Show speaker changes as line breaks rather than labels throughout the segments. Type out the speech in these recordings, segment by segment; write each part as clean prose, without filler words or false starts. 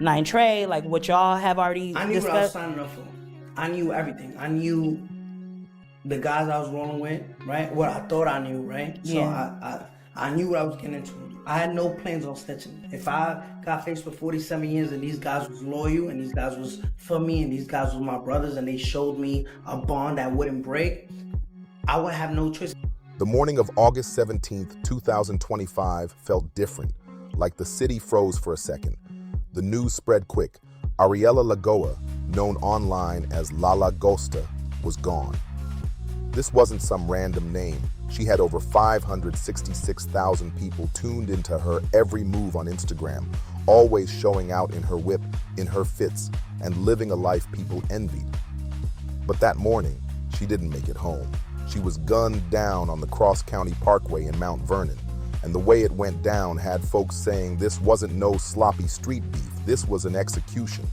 Nine Trey, like what y'all have already
I knew
discussed?
what I was signing up for. I knew everything. I knew the guys I was rolling with, right? What I thought I knew, right?
Yeah.
So I knew what I was getting into. I had no plans on snitching. If I got faced with 47 years and these guys was loyal and these guys was for me and these guys was my brothers and they showed me a bond that wouldn't break, I would have no choice.
The morning of August 17th, 2025 felt different, like the city froze for a second. The news spread quick. Ariela Lagoa, known online as La Lagosta, was gone. This wasn't some random name. She had over 566,000 people tuned into her every move on Instagram, always showing out in her whip, in her fits, and living a life people envied. But that morning, she didn't make it home. She was gunned down on the Cross County Parkway in Mount Vernon, and the way it went down had folks saying this wasn't no sloppy street beef, this was an execution.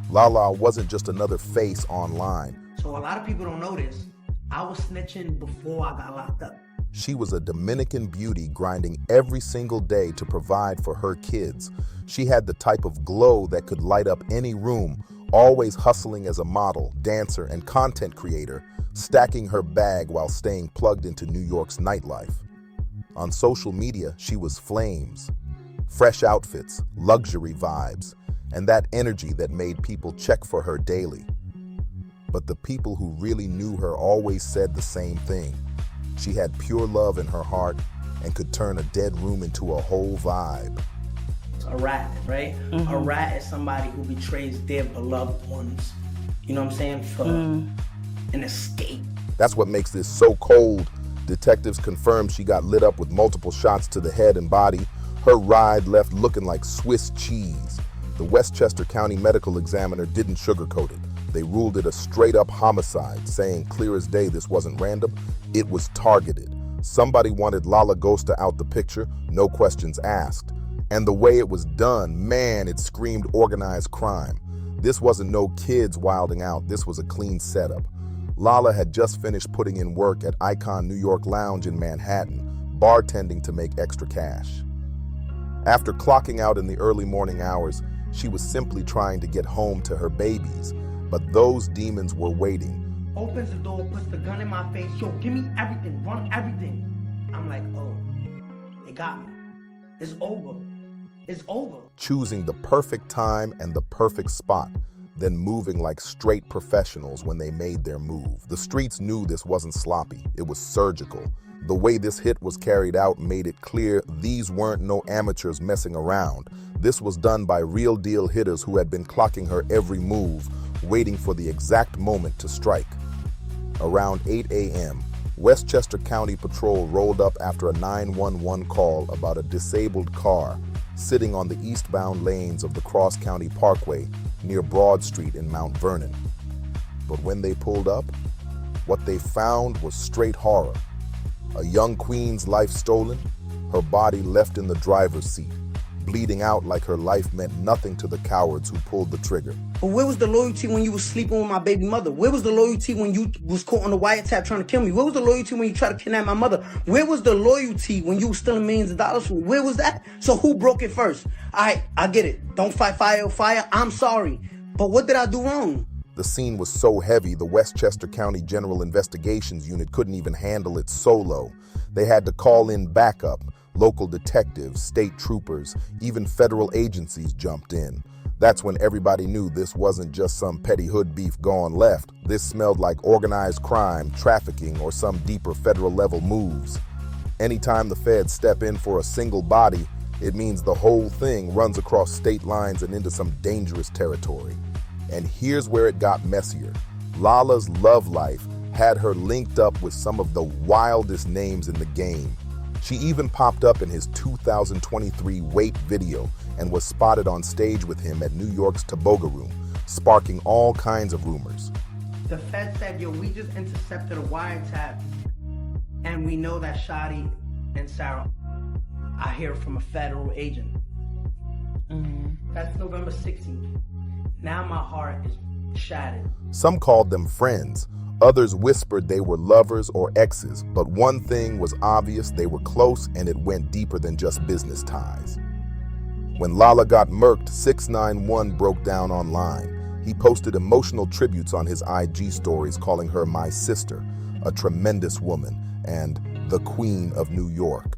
Lala wasn't just another face online.
So a lot of people don't know this. I was snitching before I got locked up.
She was a Dominican beauty grinding every single day to provide for her kids. She had the type of glow that could light up any room, always hustling as a model, dancer, and content creator, stacking her bag while staying plugged into New York's nightlife. On social media, she was flames. Fresh outfits, luxury vibes, and that energy that made people check for her daily. But the people who really knew her always said the same thing. She had pure love in her heart and could turn a dead room into a whole vibe.
A rat, right? A rat is somebody who betrays their beloved ones. You know what I'm saying? For an escape.
That's what makes this so cold. Detectives confirmed she got lit up with multiple shots to the head and body. Her ride left looking like Swiss cheese. The Westchester County Medical Examiner didn't sugarcoat it. They ruled it a straight-up homicide, saying clear as day this wasn't random, it was targeted. Somebody wanted La Lagosta out the picture, no questions asked. And the way it was done, man, it screamed organized crime. This wasn't no kids wilding out, this was a clean setup. Lala had just finished putting in work at Icon New York Lounge in Manhattan, bartending to make extra cash. After clocking out in the early morning hours, she was simply trying to get home to her babies. But those demons were waiting.
Opens the door, puts the gun in my face. Yo, give me everything, run everything. I'm like, oh, they got me. It's over. It's over.
Choosing the perfect time and the perfect spot, then moving like straight professionals when they made their move. The streets knew this wasn't sloppy, it was surgical. The way this hit was carried out made it clear these weren't no amateurs messing around. This was done by real deal hitters who had been clocking her every move, waiting for the exact moment to strike. Around 8 a.m., Westchester County Patrol rolled up after a 911 call about a disabled car sitting on the eastbound lanes of the Cross County Parkway near Broad Street in Mount Vernon. But when they pulled up, what they found was straight horror. A young queen's life stolen, her body left in the driver's seat, bleeding out like her life meant nothing to the cowards who pulled the trigger.
But where was the loyalty when you was sleeping with my baby mother? Where was the loyalty when you was caught on the wiretap trying to kill me? Where was the loyalty when you tried to kidnap my mother? Where was the loyalty when you was stealing millions of dollars from me? Where was that? So who broke it first? I get it. Don't fight fire with fire. I'm sorry. But what did I do wrong?
The scene was so heavy, the Westchester County General Investigations Unit couldn't even handle it solo. They had to call in backup. Local detectives, state troopers, even federal agencies jumped in. That's when everybody knew this wasn't just some petty hood beef gone left. This smelled like organized crime, trafficking, or some deeper federal level moves. Anytime the feds step in for a single body, it means the whole thing runs across state lines and into some dangerous territory. And here's where it got messier. Lala's love life had her linked up with some of the wildest names in the game. She even popped up in his 2023 Wait video and was spotted on stage with him at New York's Teboga Room, sparking all kinds of rumors.
The Fed said, yo, we just intercepted a wiretap and we know that Shadi and Sarah are here from a federal agent. That's November 16th. Now my heart is shattered.
Some called them friends. Others whispered they were lovers or exes, but one thing was obvious, they were close and it went deeper than just business ties. When Lala got murked, 6ix9ine broke down online. He posted emotional tributes on his IG stories, calling her my sister, a tremendous woman, and the Queen of New York.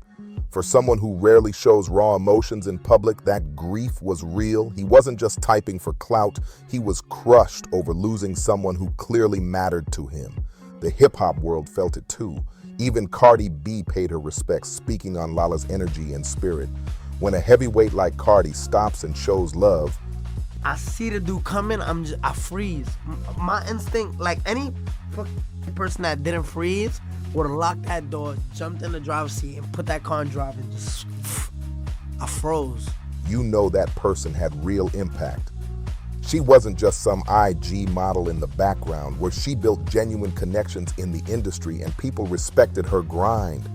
For someone who rarely shows raw emotions in public, that grief was real. He wasn't just typing for clout, he was crushed over losing someone who clearly mattered to him. The hip-hop world felt it too. Even Cardi B paid her respects, speaking on Lala's energy and spirit. When a heavyweight like Cardi stops and shows love,
I see the dude coming, I freeze. My instinct, like any person that didn't freeze, would have locked that door, jumped in the driver's seat, and put that car in drive and just, I froze.
you know that person had real impact. She wasn't just some IG model in the background, where she built genuine connections in the industry and people respected her grind.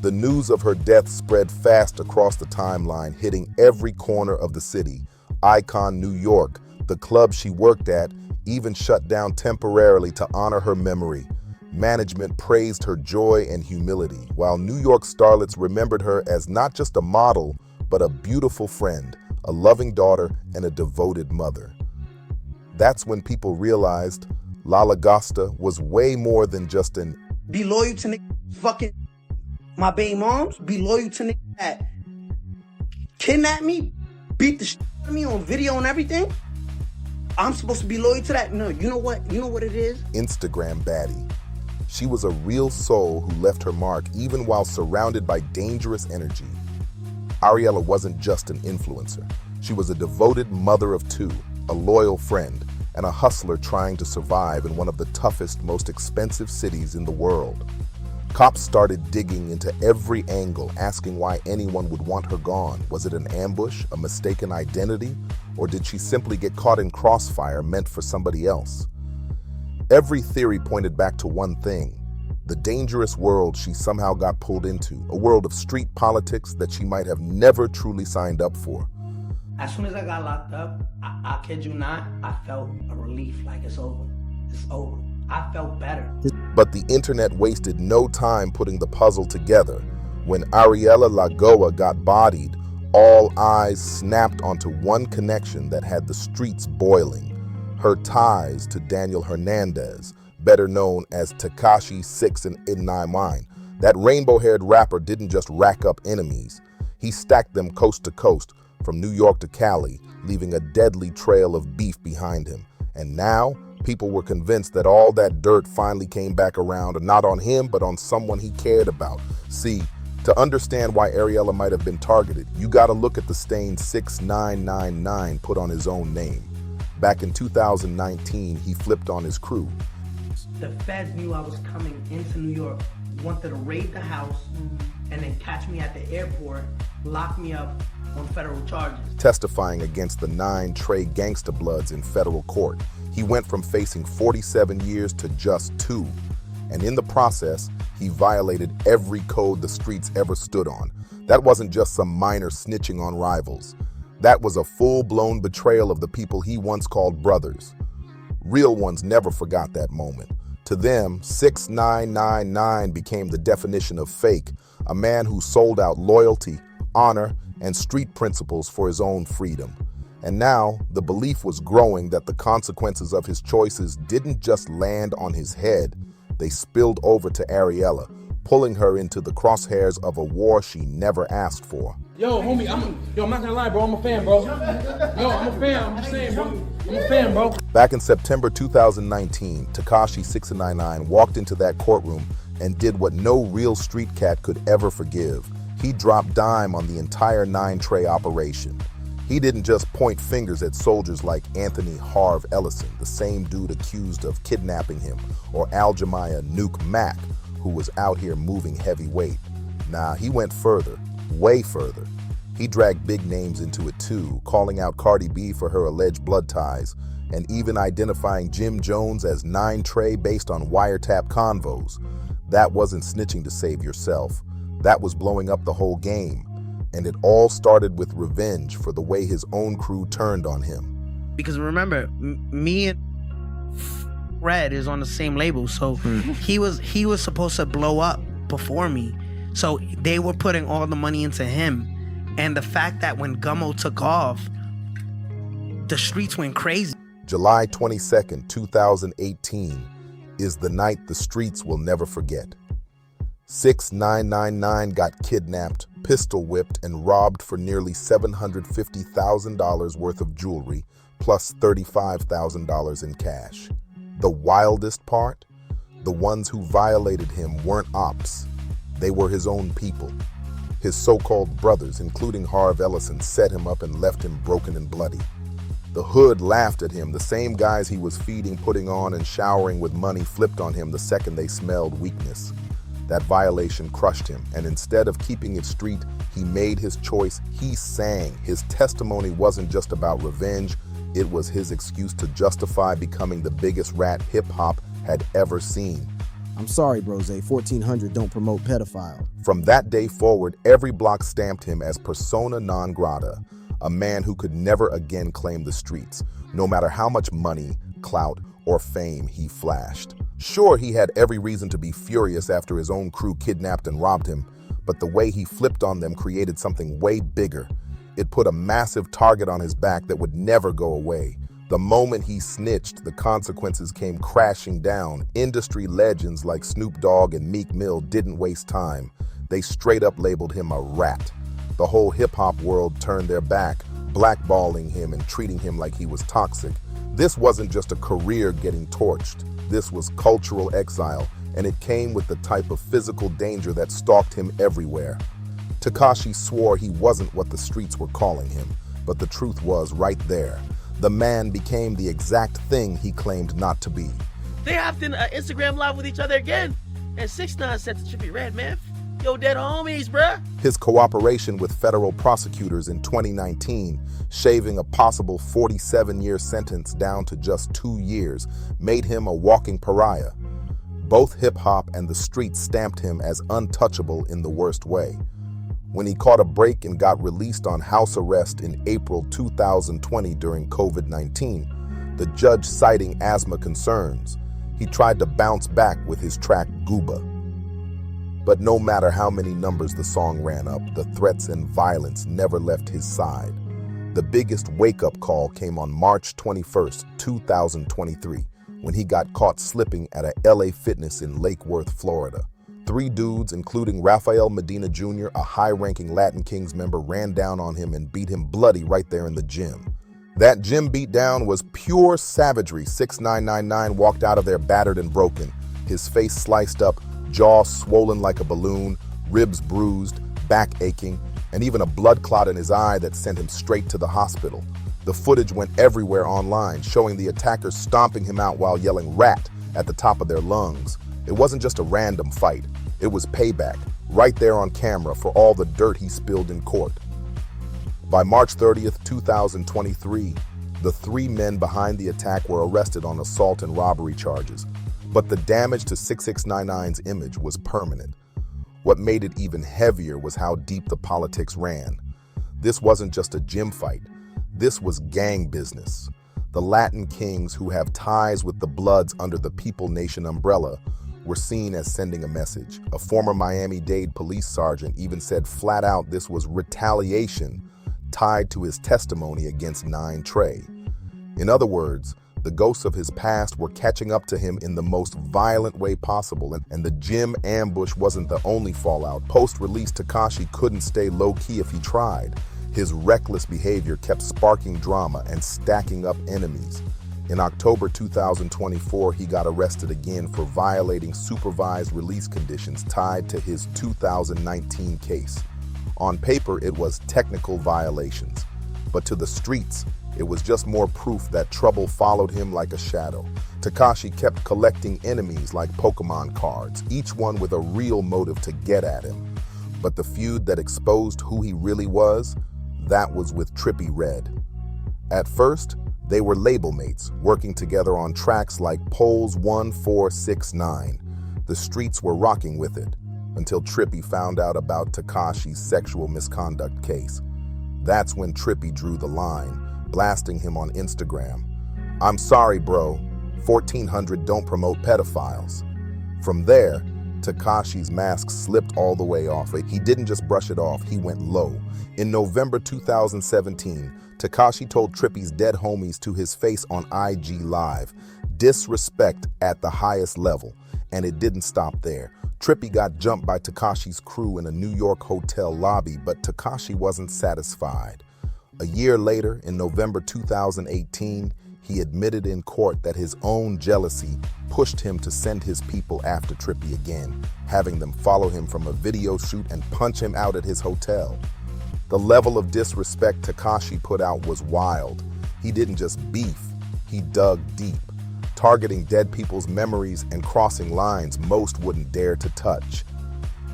The news of her death spread fast across the timeline, hitting every corner of the city. Icon New York, the club she worked at, even shut down temporarily to honor her memory. Management praised her joy and humility, while New York starlets remembered her as not just a model, but a beautiful friend, a loving daughter, and a devoted mother. That's when people realized Lala Gosta was way more than just an
Be loyal to niggas fucking my baby moms. Be loyal to niggas that kidnap me, beat the shit out of me on video and everything. I'm supposed to be loyal to that? No, you know what? You know what it is?
Instagram baddie. She was a real soul who left her mark even while surrounded by dangerous energy. Ariela wasn't just an influencer. She was a devoted mother of two, a loyal friend, and a hustler trying to survive in one of the toughest, most expensive cities in the world. Cops started digging into every angle, asking why anyone would want her gone. Was it an ambush, a mistaken identity, or did she simply get caught in crossfire meant for somebody else? Every theory pointed back to one thing: the dangerous world she somehow got pulled into, a world of street politics that she might have never truly signed up for.
As soon as I got locked up, I kid you not, I felt a relief, like it's over. It's over. I felt better.
But the internet wasted no time putting the puzzle together. When Ariela Lagoa got bodied, all eyes snapped onto one connection that had the streets boiling: her ties to Daniel Hernandez, better known as Tekashi 6ix9ine. That rainbow-haired rapper didn't just rack up enemies. He stacked them coast to coast, from New York to Cali, leaving a deadly trail of beef behind him. And now, people were convinced that all that dirt finally came back around, not on him, but on someone he cared about. See, to understand why Ariela might have been targeted, you gotta look at the stain 6ix9ine put on his own name. Back in 2019, he flipped on his crew.
The feds knew I was coming into New York, wanted to raid the house, and then catch me at the airport, lock me up on federal charges.
Testifying against the Nine Trey gangsta bloods in federal court, he went from facing 47 years to just 2. And in the process, he violated every code the streets ever stood on. That wasn't just some minor snitching on rivals. That was a full-blown betrayal of the people he once called brothers. Real ones never forgot that moment. To them, 6ix9ine became the definition of fake, a man who sold out loyalty, honor, and street principles for his own freedom. And now, the belief was growing that the consequences of his choices didn't just land on his head, they spilled over to Ariela, pulling her into the crosshairs of a war she never asked for.
Yo, homie, I'm not gonna lie, bro. I'm a fan, bro. Yo, I'm a fan. I'm just saying, bro. I'm a fan, bro.
Back in September 2019, Tekashi 6ix9ine walked into that courtroom and did what no real street cat could ever forgive. He dropped dime on the entire Nine Trey operation. He didn't just point fingers at soldiers like Anthony Harv Ellison, the same dude accused of kidnapping him, or Aljamiah Nuke Mack, who was out here moving heavyweight. Nah, he went further, way further. He dragged big names into it too, calling out Cardi B for her alleged blood ties, and even identifying Jim Jones as Nine Trey based on wiretap convos. That wasn't snitching to save yourself. That was blowing up the whole game. And it all started with revenge for the way his own crew turned on him.
Because remember, me and Fred is on the same label, so he was supposed to blow up before me. So they were putting all the money into him.
And the fact that when Gummo took off, the streets went crazy.
July 22nd, 2018 is the night the streets will never forget. 6ix9ine got kidnapped, pistol whipped, and robbed for nearly $750,000 worth of jewelry, plus $35,000 in cash. The wildest part? The ones who violated him weren't ops. They were his own people. His so-called brothers, including Harv Ellison, set him up and left him broken and bloody. The hood laughed at him. The same guys he was feeding, putting on, and showering with money flipped on him the second they smelled weakness. That violation crushed him, and instead of keeping it street, he made his choice. He sang. His testimony wasn't just about revenge. It was his excuse to justify becoming the biggest rat hip-hop had ever seen.
I'm sorry, Brose, 1400 don't promote pedophile.
From that day forward, every block stamped him as persona non grata, a man who could never again claim the streets, no matter how much money, clout, or fame he flashed. Sure, he had every reason to be furious after his own crew kidnapped and robbed him, but the way he flipped on them created something way bigger. It put a massive target on his back that would never go away. The moment he snitched, the consequences came crashing down. Industry legends like Snoop Dogg and Meek Mill didn't waste time. They straight up labeled him a rat. The whole hip-hop world turned their back, blackballing him and treating him like he was toxic. This wasn't just a career getting torched. This was cultural exile, and it came with the type of physical danger that stalked him everywhere. Tekashi swore he wasn't what the streets were calling him, but the truth was right there. The man became the exact thing he claimed not to be.
They hopped in Instagram live with each other again, and 6ix9ine said to Trippie Redd, man, yo, dead homies, bruh.
His cooperation with federal prosecutors in 2019, shaving a possible 47-year sentence down to just 2 years, made him a walking pariah. Both hip-hop and the streets stamped him as untouchable in the worst way. When he caught a break and got released on house arrest in April 2020 during COVID-19, the judge citing asthma concerns, he tried to bounce back with his track Gooba. But no matter how many numbers the song ran up, the threats and violence never left his side. The biggest wake-up call came on March 21st, 2023, when he got caught slipping at a LA Fitness in Lake Worth, Florida. 3 dudes, including Rafael Medina Jr., a high-ranking Latin Kings member, ran down on him and beat him bloody right there in the gym. That gym beatdown was pure savagery. 6ix9ine walked out of there battered and broken, his face sliced up, jaw swollen like a balloon, ribs bruised, back aching, and even a blood clot in his eye that sent him straight to the hospital. The footage went everywhere online, showing the attackers stomping him out while yelling "rat" at the top of their lungs. It wasn't just a random fight. It was payback, right there on camera for all the dirt he spilled in court. By March 30th, 2023, the 3 men behind the attack were arrested on assault and robbery charges. But the damage to 6ix9ine's image was permanent. What made it even heavier was how deep the politics ran. This wasn't just a gym fight. This was gang business. The Latin Kings, who have ties with the Bloods under the People Nation umbrella, were seen as sending a message. A former Miami-Dade police sergeant even said flat out this was retaliation tied to his testimony against Nine Trey. In other words, the ghosts of his past were catching up to him in the most violent way possible, and the gym ambush wasn't the only fallout. Post-release, Tekashi couldn't stay low-key if he tried. His reckless behavior kept sparking drama and stacking up enemies. In October 2024, he got arrested again for violating supervised release conditions tied to his 2019 case. On paper, it was technical violations, but to the streets, it was just more proof that trouble followed him like a shadow. Tekashi kept collecting enemies like Pokemon cards, each one with a real motive to get at him. But the feud that exposed who he really was, that was with Trippie Redd. At first, they were label mates, working together on tracks like Polls 1469. The streets were rocking with it, until Trippie found out about Tekashi's sexual misconduct case. That's when Trippie drew the line, blasting him on Instagram. "I'm sorry, bro. 1400 don't promote pedophiles." From there, Tekashi's mask slipped all the way off. He didn't just brush it off, he went low. In November 2017, Tekashi told Trippie's dead homies to his face on IG Live, disrespect at the highest level. And it didn't stop there. Trippie got jumped by Tekashi's crew in a New York hotel lobby, but Tekashi wasn't satisfied. A year later, in November 2018, he admitted in court that his own jealousy pushed him to send his people after Trippie again, having them follow him from a video shoot and punch him out at his hotel. The level of disrespect Tekashi put out was wild. He didn't just beef, he dug deep, targeting dead people's memories and crossing lines most wouldn't dare to touch.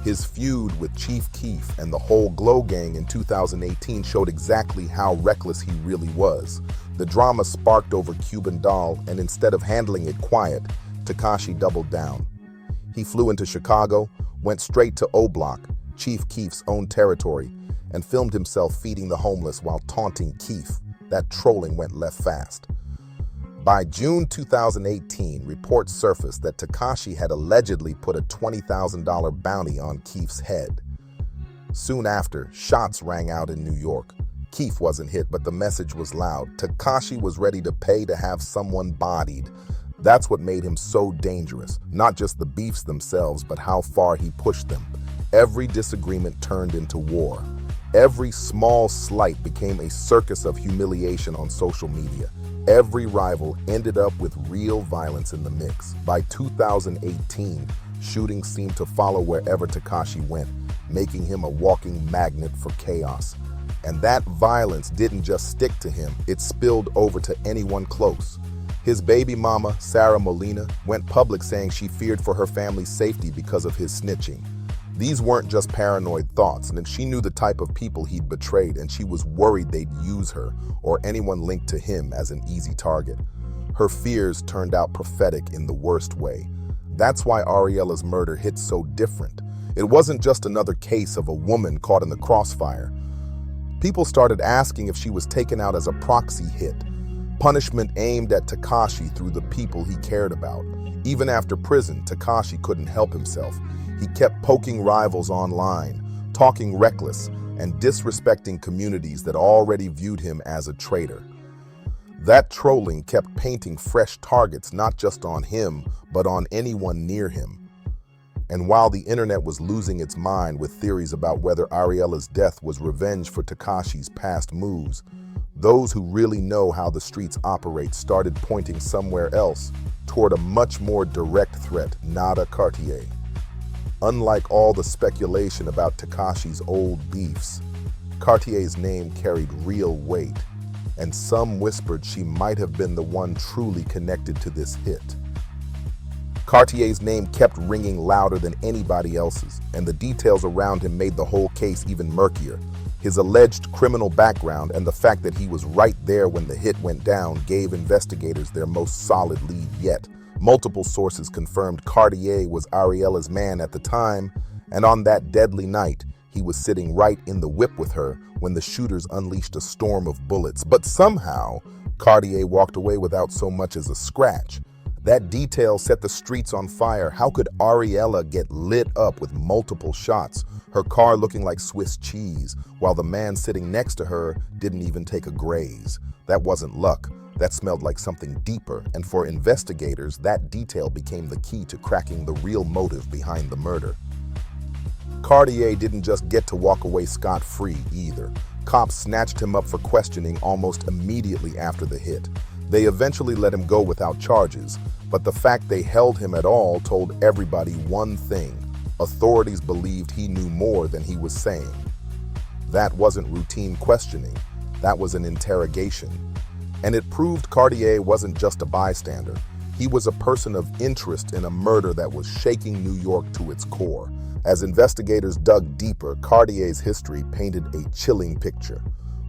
His feud with Chief Keef and the whole Glow Gang in 2018 showed exactly how reckless he really was. The drama sparked over Cuban Doll, and instead of handling it quiet, Tekashi doubled down. He flew into Chicago, went straight to O-Block, Chief Keef's own territory, and filmed himself feeding the homeless while taunting Keef. That trolling went left fast. By June 2018, reports surfaced that Tekashi had allegedly put a $20,000 bounty on Keef's head. Soon after, shots rang out in New York. Keef wasn't hit, but the message was loud. Tekashi was ready to pay to have someone bodied. That's what made him so dangerous. Not just the beefs themselves, but how far he pushed them. Every disagreement turned into war. Every small slight became a circus of humiliation on social media. Every rival ended up with real violence in the mix. By 2018, shootings seemed to follow wherever Tekashi went, making him a walking magnet for chaos. And that violence didn't just stick to him, it spilled over to anyone close. His baby mama, Sarah Molina, went public saying she feared for her family's safety because of his snitching. These weren't just paranoid thoughts, and she knew the type of people he'd betrayed, and she was worried they'd use her or anyone linked to him as an easy target. Her fears turned out prophetic in the worst way. That's why Ariela's murder hit so different. It wasn't just another case of a woman caught in the crossfire. People started asking if she was taken out as a proxy hit, punishment aimed at Tekashi through the people he cared about. Even after prison, Tekashi couldn't help himself. He kept poking rivals online, talking reckless, and disrespecting communities that already viewed him as a traitor. That trolling kept painting fresh targets not just on him, but on anyone near him. And while the internet was losing its mind with theories about whether Ariela's death was revenge for Tekashi's past moves, those who really know how the streets operate started pointing somewhere else, toward a much more direct threat, Natada Cartier. Unlike all the speculation about Tekashi's old beefs, Cartier's name carried real weight, and some whispered she might have been the one truly connected to this hit. Cartier's name kept ringing louder than anybody else's, and the details around him made the whole case even murkier. His alleged criminal background and the fact that he was right there when the hit went down gave investigators their most solid lead yet. Multiple sources confirmed Cartier was Ariela's man at the time, and on that deadly night, he was sitting right in the whip with her when the shooters unleashed a storm of bullets. But somehow, Cartier walked away without so much as a scratch. That detail set the streets on fire. How could Ariela get lit up with multiple shots, her car looking like Swiss cheese, while the man sitting next to her didn't even take a graze? That wasn't luck. That smelled like something deeper, and for investigators, that detail became the key to cracking the real motive behind the murder. Cartier didn't just get to walk away scot-free either. Cops snatched him up for questioning almost immediately after the hit. They eventually let him go without charges, but the fact they held him at all told everybody one thing: authorities believed he knew more than he was saying. That wasn't routine questioning, that was an interrogation. And it proved Cartier wasn't just a bystander. He was a person of interest in a murder that was shaking New York to its core. As investigators dug deeper, Cartier's history painted a chilling picture.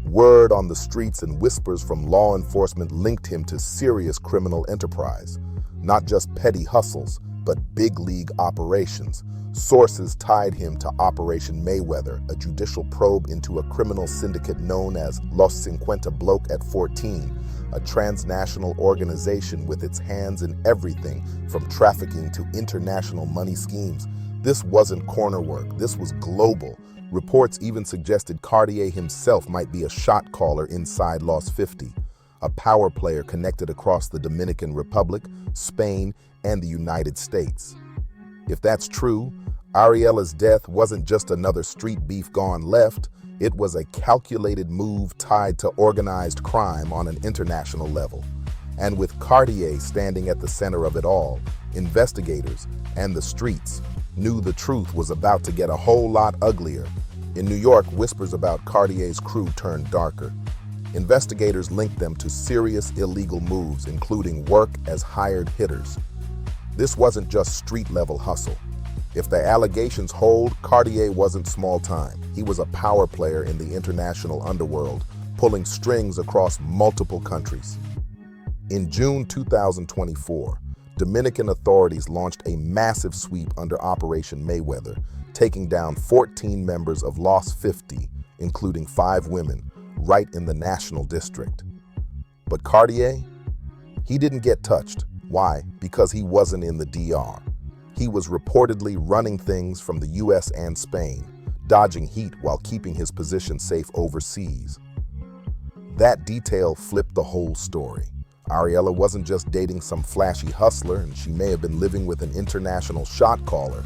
Word on the streets and whispers from law enforcement linked him to serious criminal enterprise. Not just petty hustles, but big league operations. Sources tied him to Operation Mayweather, a judicial probe into a criminal syndicate known as Los 50 Bloke at 14, a transnational organization with its hands in everything from trafficking to international money schemes. This wasn't corner work, this was global. Reports even suggested Cartier himself might be a shot caller inside Lost 50, a power player connected across the Dominican Republic, Spain, and the United States. If that's true, Ariela's death wasn't just another street beef gone left, it was a calculated move tied to organized crime on an international level. And with Cartier standing at the center of it all, investigators and the streets knew the truth was about to get a whole lot uglier. In New York, whispers about Cartier's crew turned darker. Investigators linked them to serious illegal moves, including work as hired hitters. This wasn't just street-level hustle. If the allegations hold, Cartier wasn't small time. He was a power player in the international underworld, pulling strings across multiple countries. In June 2024, Dominican authorities launched a massive sweep under Operation Mayweather, taking down 14 members of Lost 50, including 5 women, right in the National District. But Cartier? He didn't get touched. Why? Because he wasn't in the DR. He was reportedly running things from the US and Spain, dodging heat while keeping his position safe overseas. That detail flipped the whole story. Ariela wasn't just dating some flashy hustler, and she may have been living with an international shot caller.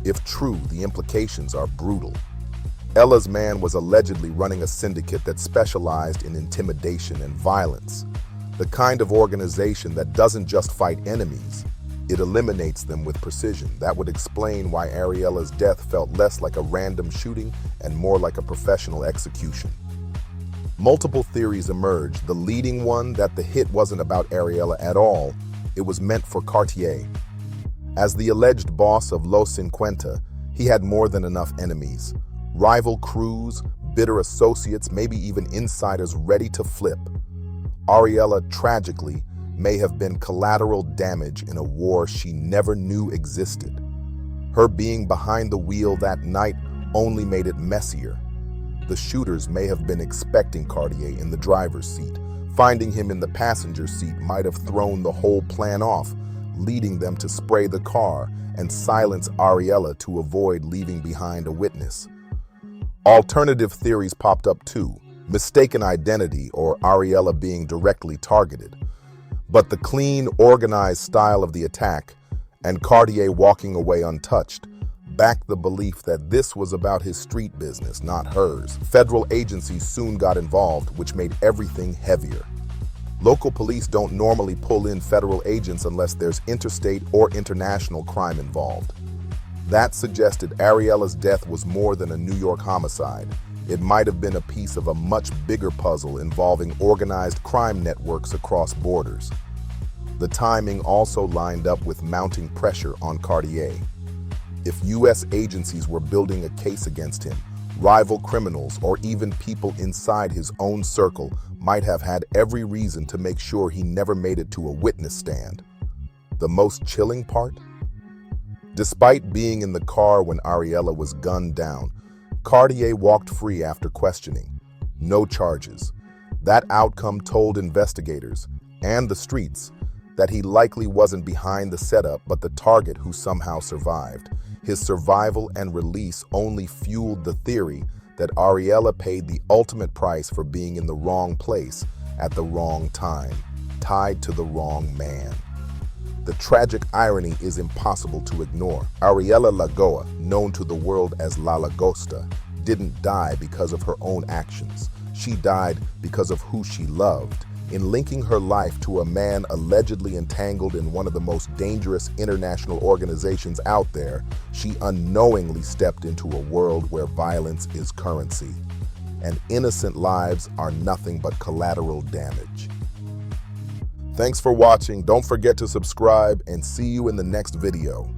If true, the implications are brutal. Ella's man was allegedly running a syndicate that specialized in intimidation and violence, the kind of organization that doesn't just fight enemies, it eliminates them with precision. That would explain why Ariela's death felt less like a random shooting and more like a professional execution. Multiple theories emerged, the leading one that the hit wasn't about Ariela at all, it was meant for Cartier. As the alleged boss of Los 50, he had more than enough enemies. Rival crews, bitter associates, maybe even insiders ready to flip. Ariela, tragically, may have been collateral damage in a war she never knew existed. Her being behind the wheel that night only made it messier. The shooters may have been expecting Cartier in the driver's seat. Finding him in the passenger seat might have thrown the whole plan off, leading them to spray the car and silence Ariela to avoid leaving behind a witness. Alternative theories popped up too, mistaken identity or Ariela being directly targeted. But the clean, organized style of the attack and Cartier walking away untouched backed the belief that this was about his street business, not hers. Federal agencies soon got involved, which made everything heavier. Local police don't normally pull in federal agents unless there's interstate or international crime involved. That suggested Ariela's death was more than a New York homicide. It might have been a piece of a much bigger puzzle involving organized crime networks across borders. The timing also lined up with mounting pressure on Cartier. If US agencies were building a case against him, rival criminals or even people inside his own circle might have had every reason to make sure he never made it to a witness stand. The most chilling part? Despite being in the car when Ariela was gunned down, Cartier walked free after questioning. No charges. That outcome told investigators and the streets that he likely wasn't behind the setup but the target who somehow survived. His survival and release only fueled the theory that Ariela paid the ultimate price for being in the wrong place at the wrong time, tied to the wrong man. The tragic irony is impossible to ignore. Ariela Lagoa, known to the world as La Lagosta, didn't die because of her own actions. She died because of who she loved. In linking her life to a man allegedly entangled in one of the most dangerous international organizations out there, she unknowingly stepped into a world where violence is currency, and innocent lives are nothing but collateral damage. Thanks for watching. Don't forget to subscribe and see you in the next video.